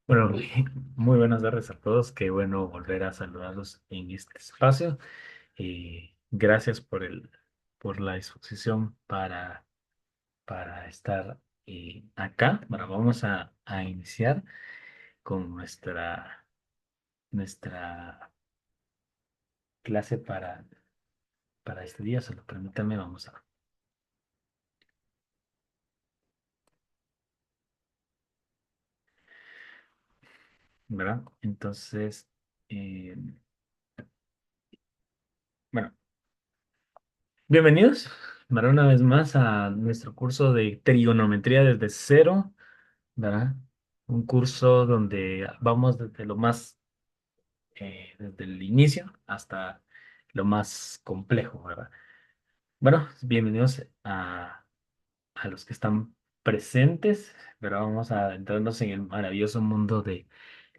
Bueno, muy buenas tardes a todos. Qué bueno volver a saludarlos en este espacio. Gracias por la disposición para estar acá. Bueno, vamos a iniciar con nuestra clase para este día. Solo permítanme, vamos a, ¿verdad? Entonces, eh, bueno, bienvenidos, ¿verdad? Una vez más a nuestro curso de trigonometría desde cero. ¿Verdad? Un curso donde vamos desde el inicio hasta lo más complejo, ¿verdad? Bueno, bienvenidos a los que están presentes, pero vamos a adentrarnos en el maravilloso mundo de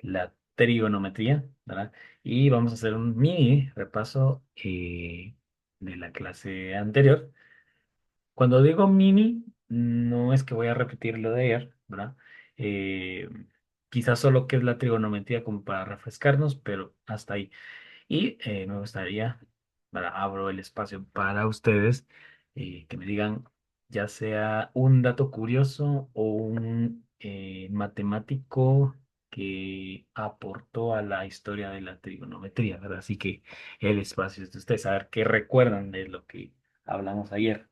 la trigonometría, ¿verdad? Y vamos a hacer un mini repaso de la clase anterior. Cuando digo mini, no es que voy a repetir lo de ayer, ¿verdad? Eh, Quizás solo que es la trigonometría como para refrescarnos, pero hasta ahí. Y me gustaría, abro el espacio para ustedes que me digan ya sea un dato curioso o un matemático que aportó a la historia de la trigonometría, ¿verdad? Así que el espacio es de ustedes, a ver qué recuerdan de lo que hablamos ayer.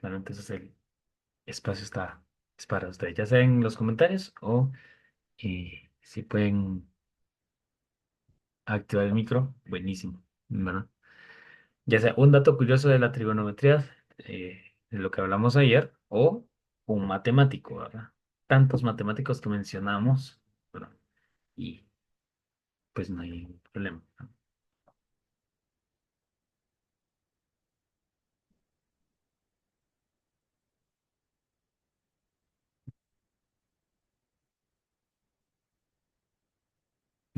Bueno, entonces el espacio es para ustedes, ya sea en los comentarios o si pueden activar el micro, buenísimo, ¿verdad? Ya sea un dato curioso de la trigonometría, de lo que hablamos ayer, o un matemático, ¿verdad? Tantos matemáticos que mencionamos, ¿verdad? Y pues no hay ningún problema, ¿no?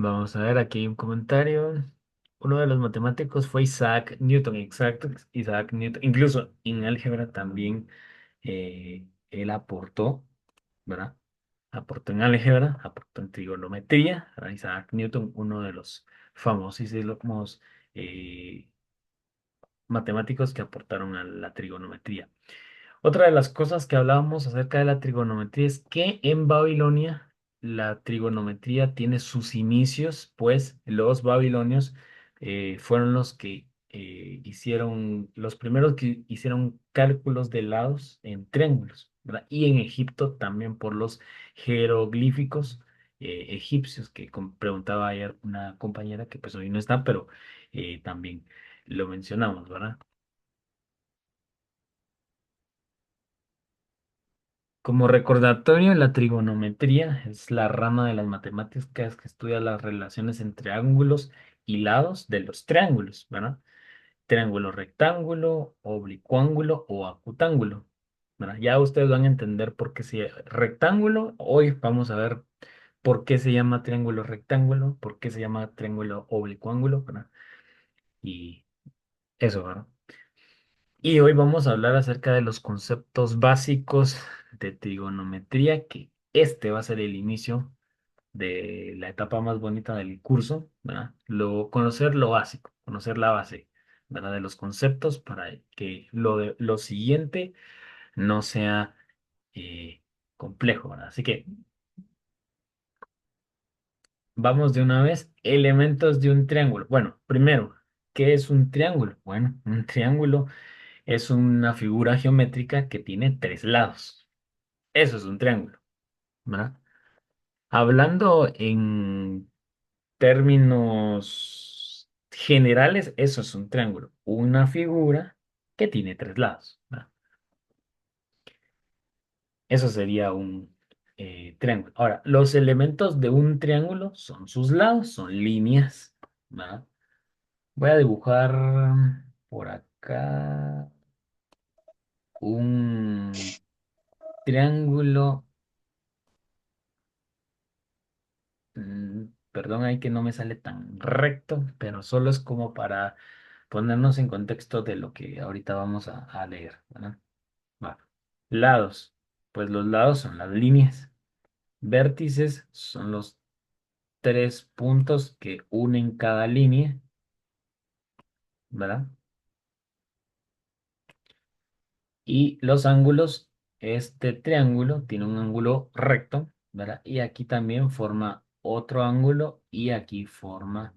Vamos a ver, aquí hay un comentario. Uno de los matemáticos fue Isaac Newton, exacto, Isaac Newton. Incluso en álgebra también él aportó, ¿verdad? Aportó en álgebra, aportó en trigonometría, ¿verdad? Isaac Newton, uno de los famosísimos eh, matemáticos que aportaron a la trigonometría. Otra de las cosas que hablábamos acerca de la trigonometría es que en Babilonia la trigonometría tiene sus inicios, pues los babilonios fueron los que hicieron, los primeros que hicieron cálculos de lados en triángulos, ¿verdad? Y en Egipto también por los jeroglíficos egipcios, que preguntaba ayer una compañera que pues hoy no está, pero también lo mencionamos, ¿verdad? Como recordatorio, la trigonometría es la rama de las matemáticas que estudia las relaciones entre ángulos y lados de los triángulos, ¿verdad? Triángulo rectángulo, oblicuángulo o acutángulo, ¿verdad? Ya ustedes van a entender por qué se rectángulo. Hoy vamos a ver por qué se llama triángulo rectángulo, por qué se llama triángulo oblicuángulo, ¿verdad? Y eso, ¿verdad? Y hoy vamos a hablar acerca de los conceptos básicos de trigonometría, que este va a ser el inicio de la etapa más bonita del curso, ¿verdad? Conocer lo básico, conocer la base, ¿verdad? De los conceptos para que lo siguiente no sea complejo, ¿verdad? Así que vamos de una vez. Elementos de un triángulo. Bueno, primero, ¿qué es un triángulo? Bueno, un triángulo es una figura geométrica que tiene tres lados. Eso es un triángulo, ¿verdad? Hablando en términos generales, eso es un triángulo. Una figura que tiene tres lados, ¿verdad? Eso sería un triángulo. Ahora, los elementos de un triángulo son sus lados, son líneas, ¿verdad? Voy a dibujar por acá un triángulo. Perdón, ahí que no me sale tan recto, pero solo es como para ponernos en contexto de lo que ahorita vamos a leer, ¿verdad? Va. Lados. Pues los lados son las líneas. Vértices son los tres puntos que unen cada línea, ¿verdad? Y los ángulos, este triángulo tiene un ángulo recto, ¿verdad? Y aquí también forma otro ángulo y aquí forma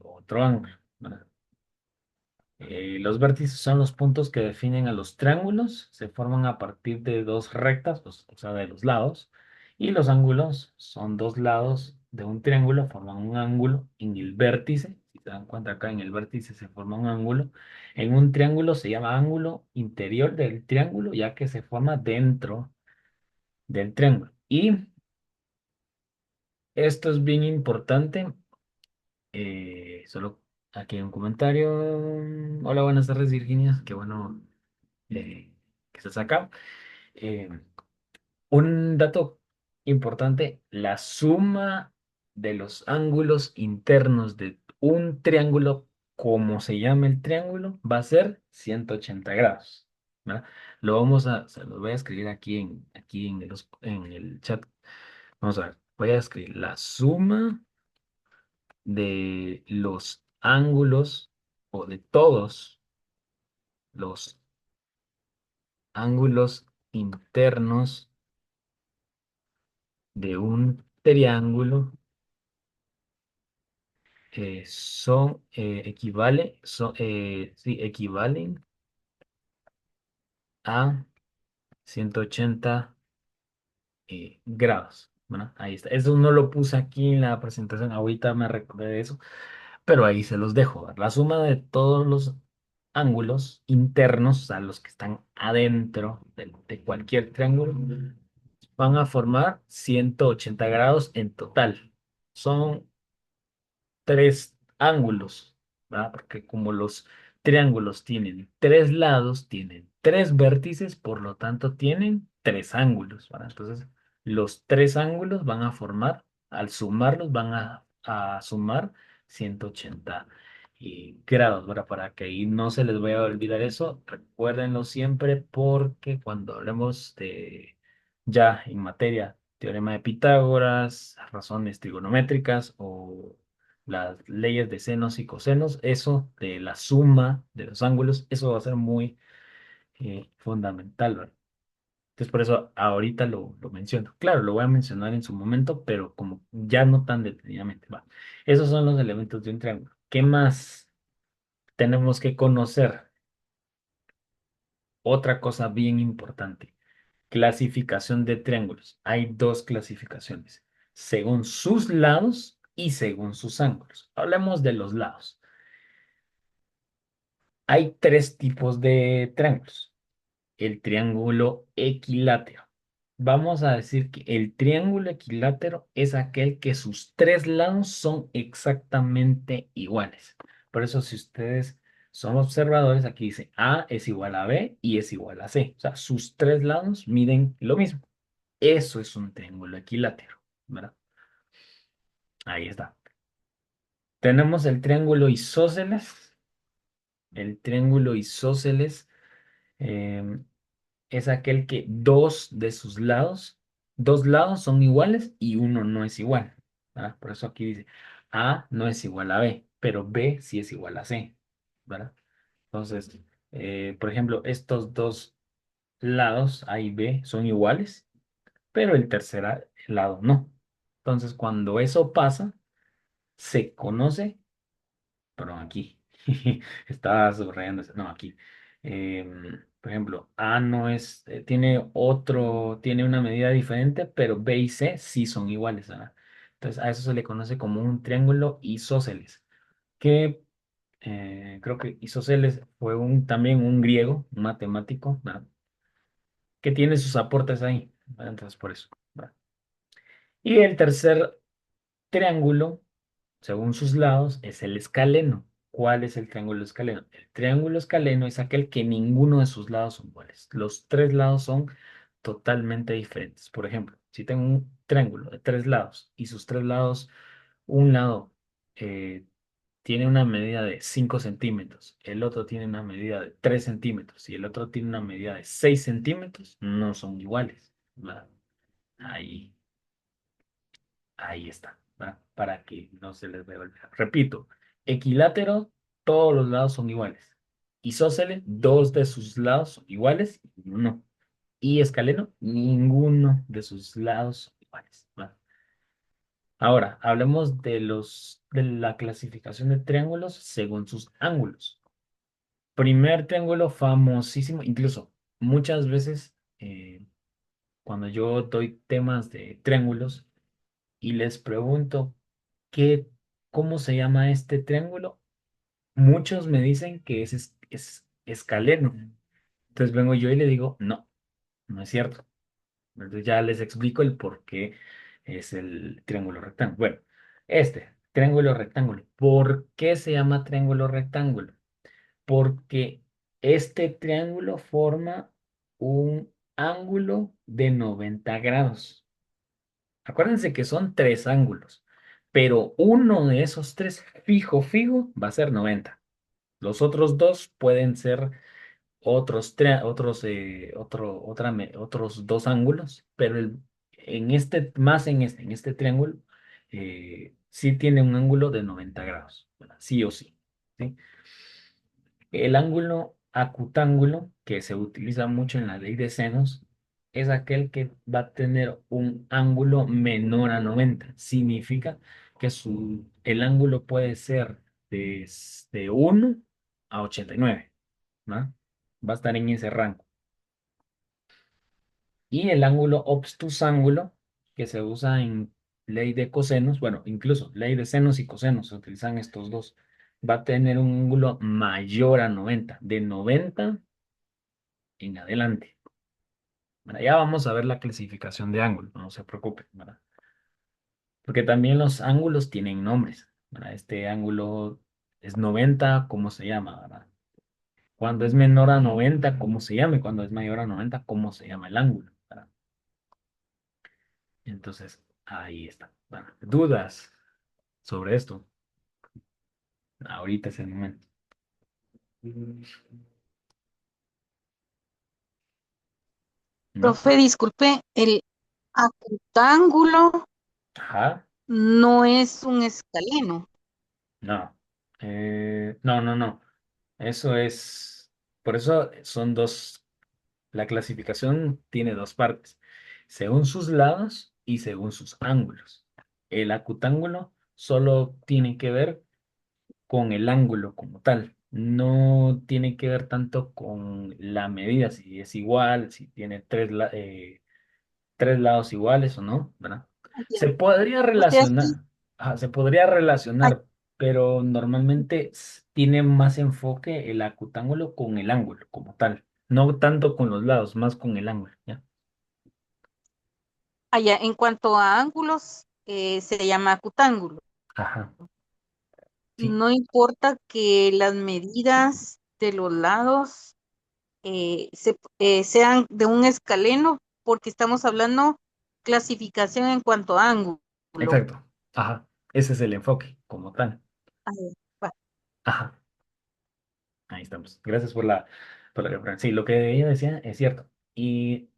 otro ángulo, ¿verdad? Los vértices son los puntos que definen a los triángulos, se forman a partir de dos rectas, o sea, de los lados, y los ángulos son dos lados de un triángulo, forman un ángulo en el vértice. Si se dan cuenta acá en el vértice se forma un ángulo. En un triángulo se llama ángulo interior del triángulo, ya que se forma dentro del triángulo. Y esto es bien importante. Solo aquí hay un comentario. Hola, buenas tardes, Virginia. Qué bueno que estás acá. Eh, un dato importante, la suma de los ángulos internos de un triángulo, como se llama el triángulo, va a ser 180 grados, ¿verdad? Se lo voy a escribir aquí en el chat. Vamos a ver, voy a escribir la suma de los ángulos o de todos los ángulos internos de un triángulo equivalen a 180 grados. Bueno, ahí está. Eso no lo puse aquí en la presentación, ahorita me recordé de eso, pero ahí se los dejo. ¿Verdad? La suma de todos los ángulos internos, o sea, los que están adentro de cualquier triángulo, van a formar 180 grados en total. Son tres ángulos, ¿verdad? Porque como los triángulos tienen tres lados, tienen tres vértices, por lo tanto tienen tres ángulos, ¿verdad? Entonces, los tres ángulos van a formar, al sumarlos, van a sumar 180 grados, ¿verdad? Para que ahí no se les vaya a olvidar eso, recuérdenlo siempre porque cuando hablemos de ya en materia teorema de Pitágoras, razones trigonométricas o las leyes de senos y cosenos, eso de la suma de los ángulos, eso va a ser muy fundamental, ¿verdad? Entonces, por eso ahorita lo menciono. Claro, lo voy a mencionar en su momento, pero como ya no tan detenidamente, va. Esos son los elementos de un triángulo. ¿Qué más tenemos que conocer? Otra cosa bien importante. Clasificación de triángulos. Hay dos clasificaciones, según sus lados y según sus ángulos. Hablemos de los lados. Hay tres tipos de triángulos. El triángulo equilátero. Vamos a decir que el triángulo equilátero es aquel que sus tres lados son exactamente iguales. Por eso, si ustedes son observadores, aquí dice A es igual a B y es igual a C. O sea, sus tres lados miden lo mismo. Eso es un triángulo equilátero, ¿verdad? Ahí está. Tenemos el triángulo isósceles. El triángulo isósceles em, es aquel que dos lados son iguales y uno no es igual, ¿verdad? Por eso aquí dice A no es igual a B, pero B sí es igual a C, ¿verdad? Entonces, por ejemplo, estos dos lados, A y B, son iguales, pero el tercer lado no. Entonces, cuando eso pasa, se conoce, perdón, aquí, estaba subrayando, no, aquí. Por ejemplo, A no es, tiene una medida diferente, pero B y C sí son iguales, ¿verdad? Entonces, a eso se le conoce como un triángulo isósceles, que creo que isósceles fue también un griego, un matemático, ¿verdad? Que tiene sus aportes ahí, ¿verdad? Entonces, por eso, ¿verdad? Y el tercer triángulo, según sus lados, es el escaleno. ¿Cuál es el triángulo escaleno? El triángulo escaleno es aquel que ninguno de sus lados son iguales. Los tres lados son totalmente diferentes. Por ejemplo, si tengo un triángulo de tres lados y sus tres lados, un lado eh, tiene una medida de 5 centímetros, el otro tiene una medida de 3 centímetros y el otro tiene una medida de 6 centímetros, no son iguales, ¿verdad? Ahí, ahí está, ¿verdad? Para que no se les vea olvidar. Repito, equilátero, todos los lados son iguales. Isósceles, dos de sus lados son iguales, no. Y escaleno, ninguno de sus lados son iguales, ¿verdad? Ahora, hablemos de la clasificación de triángulos según sus ángulos. Primer triángulo famosísimo, incluso muchas veces cuando yo doy temas de triángulos y les pregunto qué, cómo se llama este triángulo, muchos me dicen que es escaleno. Entonces vengo yo y le digo, no, no es cierto. Entonces ya les explico el por qué es el triángulo rectángulo. Bueno, este triángulo rectángulo. ¿Por qué se llama triángulo rectángulo? Porque este triángulo forma un ángulo de 90 grados. Acuérdense que son tres ángulos, pero uno de esos tres fijo va a ser 90. Los otros dos pueden ser otros dos ángulos, pero en este triángulo, sí tiene un ángulo de 90 grados, ¿verdad? Sí o sí, ¿sí? El ángulo acutángulo, que se utiliza mucho en la ley de senos, es aquel que va a tener un ángulo menor a 90. Significa que el ángulo puede ser de 1 a 89, ¿no? Va a estar en ese rango. Y el ángulo obtusángulo, que se usa en ley de cosenos, bueno, incluso ley de senos y cosenos, se utilizan estos dos, va a tener un ángulo mayor a 90, de 90 en adelante. Bueno, ya vamos a ver la clasificación de ángulos, no se preocupen, ¿verdad? Porque también los ángulos tienen nombres, ¿verdad? Este ángulo es 90, ¿cómo se llama, verdad? Cuando es menor a 90, ¿cómo se llama? Y cuando es mayor a 90, ¿cómo se llama el ángulo, ¿verdad? Entonces, ahí está. Bueno, dudas sobre esto. Ahorita es el momento. ¿No? Profe, disculpe, el acutángulo Ajá. no es un escaleno. No. No, no, no. Eso es. Por eso son dos. La clasificación tiene dos partes. Según sus lados y según sus ángulos. El acutángulo solo tiene que ver con el ángulo como tal. No tiene que ver tanto con la medida, si es igual, si tiene tres lados iguales o no, ¿verdad? Ah, ya. Se podría O sea, sí, relacionar, ajá, se podría ah, relacionar, pero normalmente tiene más enfoque el acutángulo con el ángulo como tal. No tanto con los lados, más con el ángulo, ¿ya? ya, en cuanto a ángulos, se llama acutángulo. Ajá, sí, No importa que las medidas de los lados sean de un escaleno, porque estamos hablando clasificación en cuanto a ángulo. exacto. Ajá, ese es el enfoque como tal. Ah, va. Ajá, ahí estamos. Gracias por la referencia. Sí, lo que ella decía es cierto. Y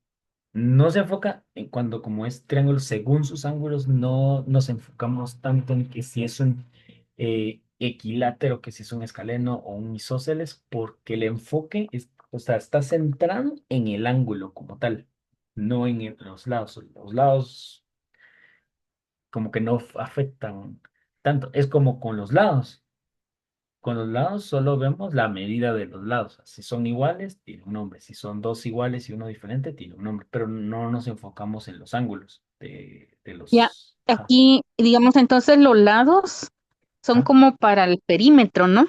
no se enfoca en cuando como es triángulo, según sus ángulos, no nos enfocamos tanto en que si es un equilátero, que si es un escaleno o un isósceles, porque el enfoque o sea, está centrado en el ángulo como tal, no en los lados. Los lados como que no afectan tanto. Es como con los lados. Con los lados solo vemos la medida de los lados. Si son iguales, tiene un nombre. Si son dos iguales y uno diferente, tiene un nombre. Pero no nos enfocamos en los ángulos de Ya, los... Ajá. aquí, digamos, entonces los lados son Ajá. como para el perímetro, ¿no?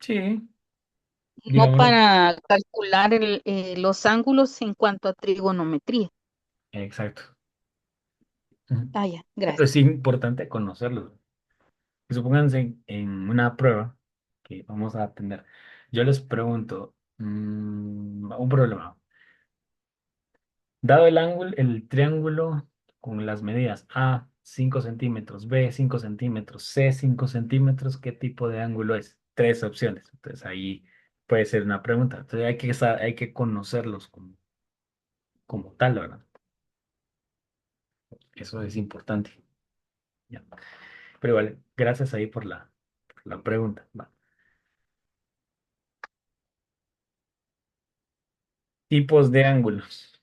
Sí, No digámoslo. para calcular los ángulos en cuanto a trigonometría. Exacto. Ujú. Ah, ya, Pero gracias. es importante conocerlo. Supónganse en una prueba que vamos a atender. Yo les pregunto, un problema. Dado el ángulo, el triángulo con las medidas A, 5 centímetros, B 5 centímetros, C 5 centímetros, ¿qué tipo de ángulo es? Tres opciones. Entonces ahí puede ser una pregunta. Entonces hay que conocerlos como tal, ¿verdad? Eso es importante. Ya. Pero vale, gracias ahí por la pregunta. Va. Tipos de ángulos.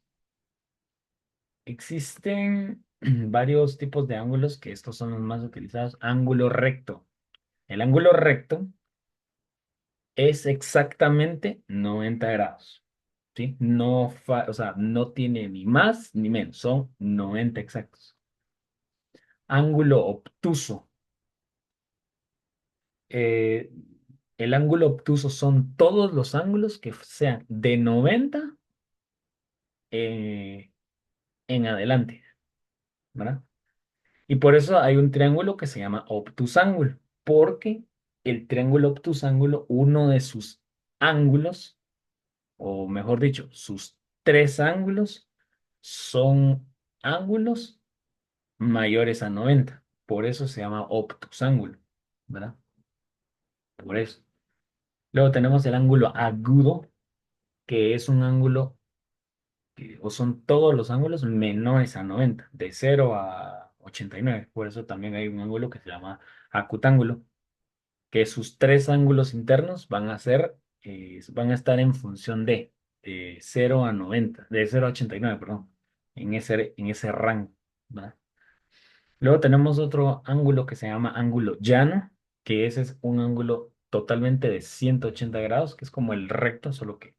Existen varios tipos de ángulos que estos son los más utilizados. Ángulo recto. El ángulo recto es exactamente 90 grados. ¿Sí? No, o sea, no tiene ni más ni menos, son 90 exactos. Ángulo obtuso. Eh, el ángulo obtuso son todos los ángulos que sean de 90 eh, en adelante, ¿verdad? Y por eso hay un triángulo que se llama obtusángulo, porque el triángulo obtusángulo, uno de sus ángulos, o mejor dicho, sus tres ángulos, son ángulos mayores a 90. Por eso se llama obtusángulo, ¿verdad? Por eso. Luego tenemos el ángulo agudo, que es un ángulo, o son todos los ángulos menores a 90, de 0 a 89. Por eso también hay un ángulo que se llama acutángulo, que sus tres ángulos internos van a estar en función de 0 a 90, de 0 a 89, perdón, en ese rango, ¿verdad? Luego tenemos otro ángulo que se llama ángulo llano, que ese es un ángulo totalmente de 180 grados, que es como el recto, solo que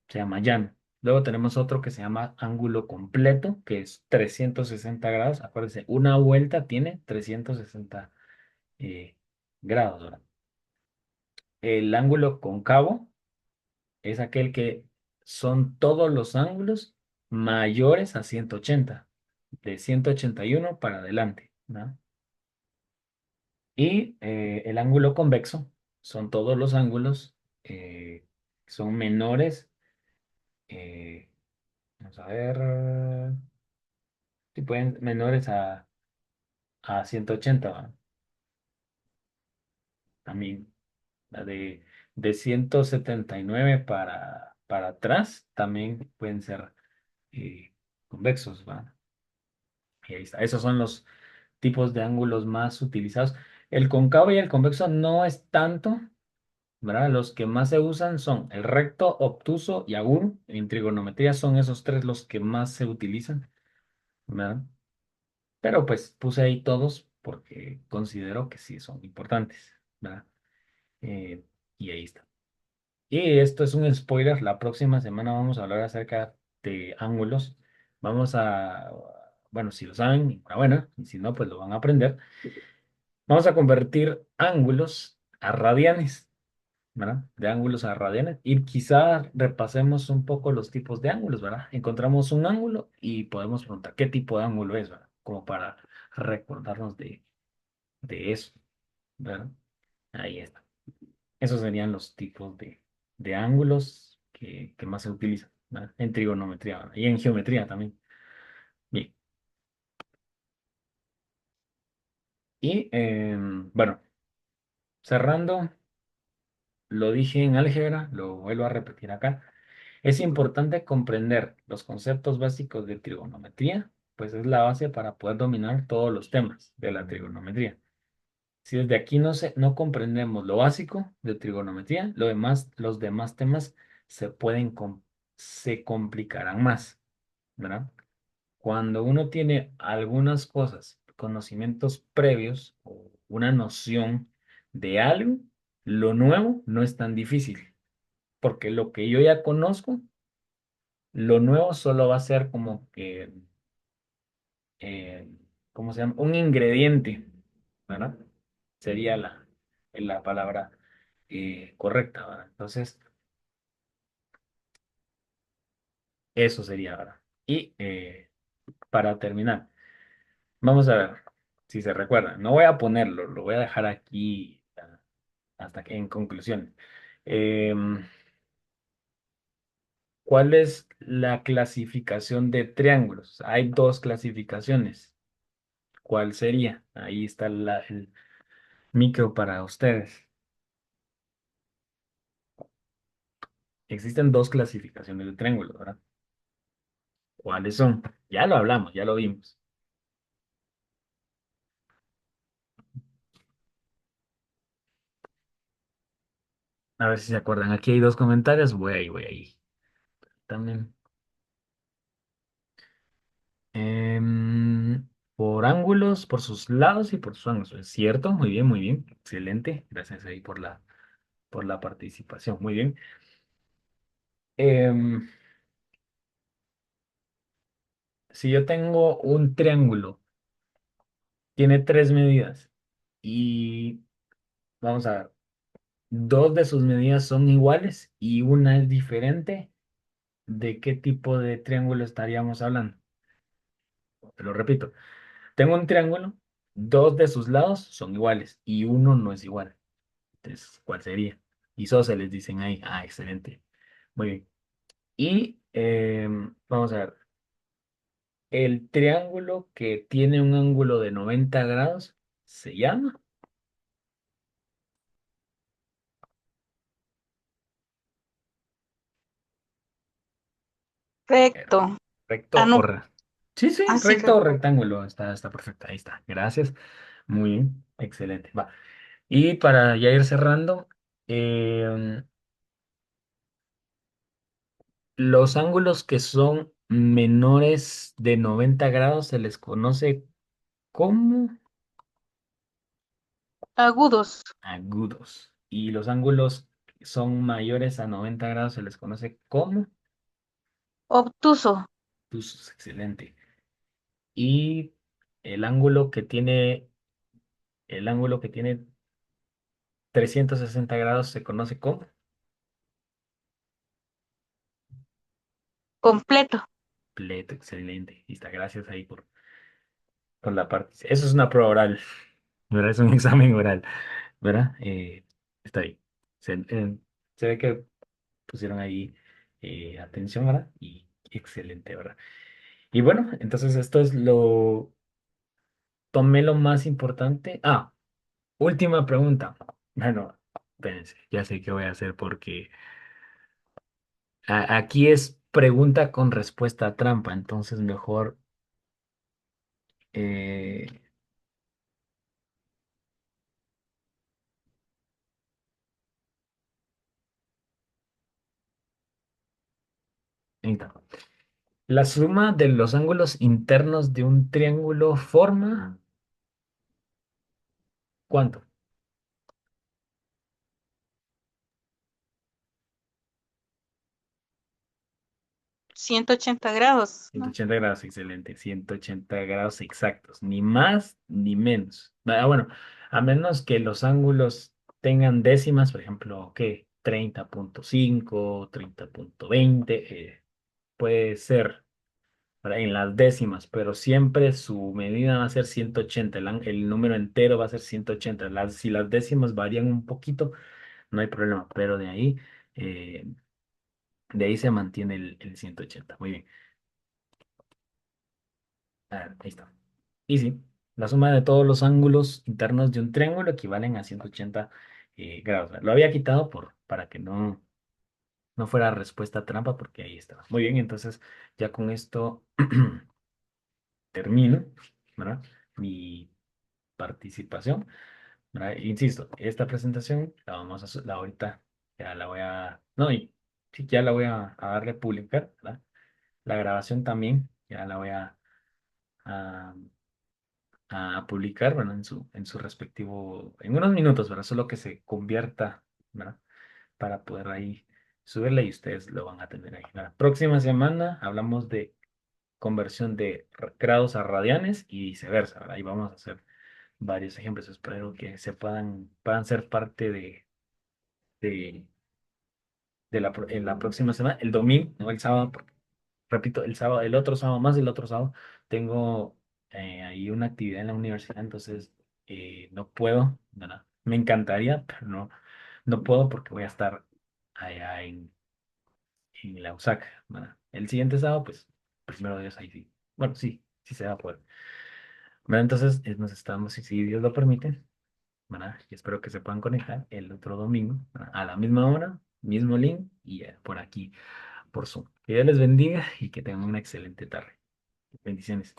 se llama llano. Luego tenemos otro que se llama ángulo completo, que es 360 grados. Acuérdense, una vuelta tiene 360 eh, grados, ¿verdad? El ángulo cóncavo es aquel que son todos los ángulos mayores a 180, de 181 para adelante, ¿no? Y el ángulo convexo son todos los ángulos que son menores, eh, vamos a ver, si pueden, menores a 180, ¿va? También la de 179 para atrás también pueden ser convexos, ¿va? Y ahí está. Esos son los tipos de ángulos más utilizados. El cóncavo y el convexo no es tanto, ¿verdad? Los que más se usan son el recto, obtuso y agudo. En trigonometría son esos tres los que más se utilizan, ¿verdad? Pero pues puse ahí todos porque considero que sí son importantes, ¿verdad? Eh, y ahí está. Y esto es un spoiler. La próxima semana vamos a hablar acerca de ángulos. Vamos a, bueno, si lo saben, enhorabuena, y si no, pues lo van a aprender. Vamos a convertir ángulos a radianes, ¿verdad? De ángulos a radianes. Y quizá repasemos un poco los tipos de ángulos, ¿verdad? Encontramos un ángulo y podemos preguntar qué tipo de ángulo es, ¿verdad? Como para recordarnos de eso, ¿verdad? Ahí está. Esos serían los tipos de ángulos que más se utilizan, ¿verdad? En trigonometría, ¿verdad? Y en geometría también. Bien. Y bueno, cerrando, lo dije en álgebra, lo vuelvo a repetir acá. Es importante comprender los conceptos básicos de trigonometría, pues es la base para poder dominar todos los temas de la trigonometría. Si desde aquí no comprendemos lo básico de trigonometría, los demás temas se se complicarán más, ¿verdad? Cuando uno tiene algunas cosas, conocimientos previos o una noción de algo, lo nuevo no es tan difícil, porque lo que yo ya conozco, lo nuevo solo va a ser como que, eh, ¿cómo se llama? Un ingrediente, ¿verdad? Sería la palabra correcta, ¿verdad? Entonces, eso sería, ¿verdad? Y para terminar, vamos a ver si se recuerdan. No voy a ponerlo, lo voy a dejar aquí hasta que en conclusión. Em, ¿Cuál es la clasificación de triángulos? Hay dos clasificaciones. ¿cuál sería? Ahí está el micro para ustedes. Existen dos clasificaciones de triángulos, ¿verdad? ¿Cuáles son? Ya lo hablamos, ya lo vimos. A ver si se acuerdan. Aquí hay dos comentarios. Voy ahí, voy ahí. También. Por ángulos, por sus lados y por sus ángulos. ¿Es cierto? Muy bien, muy bien. Excelente. Gracias ahí por la participación. Muy bien. Em, si yo tengo un triángulo, tiene tres medidas y vamos a ver, dos de sus medidas son iguales y una es diferente, ¿de qué tipo de triángulo estaríamos hablando? Te lo repito. Tengo un triángulo, dos de sus lados son iguales y uno no es igual. Entonces, ¿cuál sería? Y se les dicen ahí. Ah, excelente. Muy bien. Y vamos a ver. El triángulo que tiene un ángulo de 90 grados se llama Recto. Ah, recto o no. Sí, sí, Así, recto o rectángulo. Está perfecto. Ahí está. Gracias. Muy bien. Excelente. Va. Y para ya ir cerrando, em, los ángulos que son menores de 90 grados se les conoce como agudos. agudos. Y los ángulos que son mayores a 90 grados se les conoce como Obtuso. obtusos. Excelente. Y el ángulo que tiene, el ángulo que tiene 360 grados se conoce como Completo. pleto. Excelente. Y está, gracias ahí por la parte. Eso es una prueba oral, ¿verdad? Es un examen oral, ¿verdad? Está ahí. Se ve que pusieron ahí atención, ¿verdad? Y excelente, ¿verdad? Y bueno, entonces esto es tomé lo más importante. Ah, última pregunta. Bueno, espérense, ya sé qué voy a hacer porque aquí es pregunta con respuesta trampa, entonces mejor eh, ahí está. La suma de los ángulos internos de un triángulo forma ¿cuánto? 180 grados, ciento ¿no? ochenta grados, excelente. 180 grados exactos, ni más ni menos. Ah, bueno, a menos que los ángulos tengan décimas, por ejemplo, ¿qué? 30,5, 30,20, puede ser en las décimas, pero siempre su medida va a ser 180. El número entero va a ser 180. Si las décimas varían un poquito, no hay problema, pero eh, de ahí se mantiene el 180. Muy bien. Ah, ahí está. Y sí, la suma de todos los ángulos internos de un triángulo equivalen a 180 grados. Lo había quitado para que no fuera respuesta trampa, porque ahí estaba. Muy bien, entonces ya con esto termino, ¿verdad? Mi participación, ¿verdad? Insisto, esta presentación la vamos a, la ahorita ya la voy a, no, y sí, ya la voy a darle a publicar, ¿verdad? La grabación también, ya la voy a a publicar, bueno, en su respectivo, en unos minutos, ¿verdad? Solo que se convierta, ¿verdad? Para poder ahí subirla y ustedes lo van a tener ahí. La próxima semana hablamos de conversión de grados a radianes y viceversa, ¿verdad? Ahí vamos a hacer varios ejemplos. Espero que puedan ser parte de, en la próxima semana, el domingo, no el sábado, porque, repito, el sábado, el otro sábado, más el otro sábado, tengo ahí una actividad en la universidad, entonces no puedo, ¿verdad? Me encantaría, pero no puedo porque voy a estar allá en la USAC, ¿verdad? El siguiente sábado, pues, primero Dios, ahí sí. Bueno, sí, sí se va a poder. Bueno, entonces nos estamos, si Dios lo permite, ¿verdad? Y espero que se puedan conectar el otro domingo, ¿verdad? A la misma hora, mismo link y por aquí, por Zoom. Que Dios les bendiga y que tengan una excelente tarde. Bendiciones.